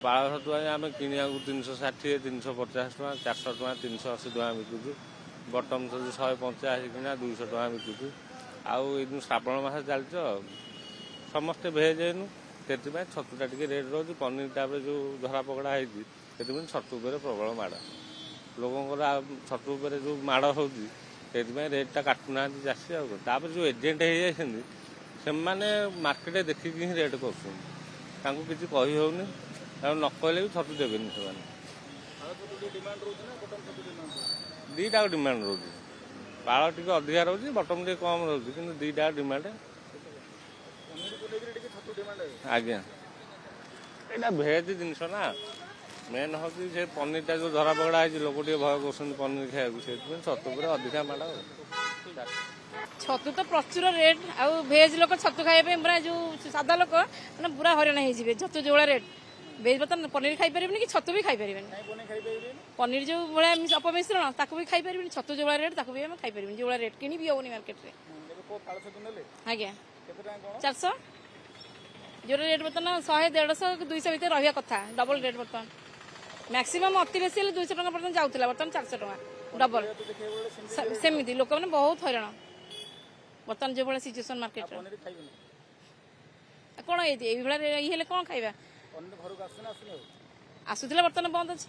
पाଳ ଛତୁ ଆମେ କିଣିବାକୁ 360 350 ଟଙ୍କା 400 ଟଙ୍କା 380 ଟଙ୍କା ବିକୁଛୁ। ବଟମ ଛତୁ 150 କିଣା 200 ଟଙ୍କା ବିକୁଛୁ। ଆଉ ଏଇନୁ ଶ୍ରାବଣ ମାସ ଚାଲିଛ ସମସ୍ତେ ଭେଜ୍ ଏଇନୁ ସେଥିପାଇଁ ଛତୁଟା ଟିକେ ରେଟ୍ ରହୁଛି। ପନିର ତାପରେ ଯେଉଁ ଧରା ପକଡ଼ା ହେଇଛି ସେଥିପାଇଁ ଛତୁ ଉପରେ ପ୍ରବଳ ମାଡ଼। ଲୋକଙ୍କର ଛତୁ ଉପରେ ଯେଉଁ ମାଡ଼ ହେଉଛି ସେଥିପାଇଁ ରେଟ୍ଟା କାଟୁନାହାନ୍ତି ଚାଷୀ। ଆଉ ତାପରେ ଯେଉଁ ଏଜେଣ୍ଟ ହେଇଯାଇଛନ୍ତି ସେମାନେ ମାର୍କେଟରେ ଦେଖିକି ହିଁ ରେଟ୍ କରୁଛନ୍ତି। ତାଙ୍କୁ କିଛି କହି ହେଉନି, ଆଉ ନ କହିଲେ ବି ଛତୁ ଦେବେନି ସେମାନେ। ଦୁଇଟା ଡିମାଣ୍ଡ ରହୁଛି। ପାଳ ଟିକେ ଅଧିକା ରହୁଛି, ବଟମ ଟିକେ କମ୍ ରହୁଛି, କିନ୍ତୁ ଦୁଇଟା ଡିମାଣ୍ଡ। ଆଜ୍ଞା, ଏଇଟା ଭେଜ୍ ଜିନିଷ ନା। ମେନ୍ ହେଉଛି ସେ ପନିରଟା ଯେଉଁ ଧରା ପକଡ଼ା ହେଇଛି ଲୋକ ଟିକେ ଭୟ କରୁଛନ୍ତି ପନିର ଖାଇବାକୁ, ସେଥିପାଇଁ ଛତୁ ଉପରେ ଅଧିକା ମାଡ଼। ଛତୁ ତ ପ୍ରଚୁର ରେଟ୍, ଆଉ ଭେଜ୍ ଲୋକ ଛତୁ ଖାଇବା ପାଇଁ ପୁରା ଯେଉଁ ସାଧା ଲୋକ ମାନେ ପୁରା ହଇରାଣ ହେଇଯିବେ। ଛତୁ ଯେଉଁଭଳିଆ ରେଟ୍, ଭେଜ୍ ବର୍ତ୍ତମାନ ପନିର ଖାଇପାରିବେନି କି ଛତୁ ବି ଖାଇପାରିବେନି। ପନିର ଯେଉଁ ଭଳିଆ ଅପମିଶ୍ରଣ ତାକୁ ବି ଖାଇପାରିବେନି, ଛତୁ ଯେଉଁ ଭଳିଆ ରେଟ୍ ତାକୁ ବି ଆମେ ଖାଇପାରିବେନି। ଯେଉଁ ଭଳିଆ ରେଟ୍ କିଣି ବି ହେଉନି ମାର୍କେଟରେ। ଆଜ୍ଞା 400, ଯେଉଁ ରେଟ୍ ବର୍ତ୍ତମାନ 100, 150, 200 ଭିତରେ ରହିବା କଥା, ଡବଲ ରେଟ୍ ବର୍ତ୍ତମାନ। ମ୍ୟାକ୍ସିମମ୍ ଅତି ବେଶୀ ହେଲେ 200 ଟଙ୍କା ପର୍ଯ୍ୟନ୍ତ ଯାଉଥିଲା, ବର୍ତ୍ତମାନ 400 ଟଙ୍କା ଡବଲ। ସେମିତି ଲୋକମାନେ ବହୁତ ହଇରାଣ ବର୍ତ୍ତମାନ ଯେଉଁଭଳିଆ ସିଚୁଏସନ୍ ମାର୍କେଟରେ। କ'ଣ ଏଇଭଳିଆ ଇଏ ହେଲେ କ'ଣ ଖାଇବା? ଆସୁଥିଲା ବର୍ତ୍ତମାନ ବନ୍ଦ ଅଛି।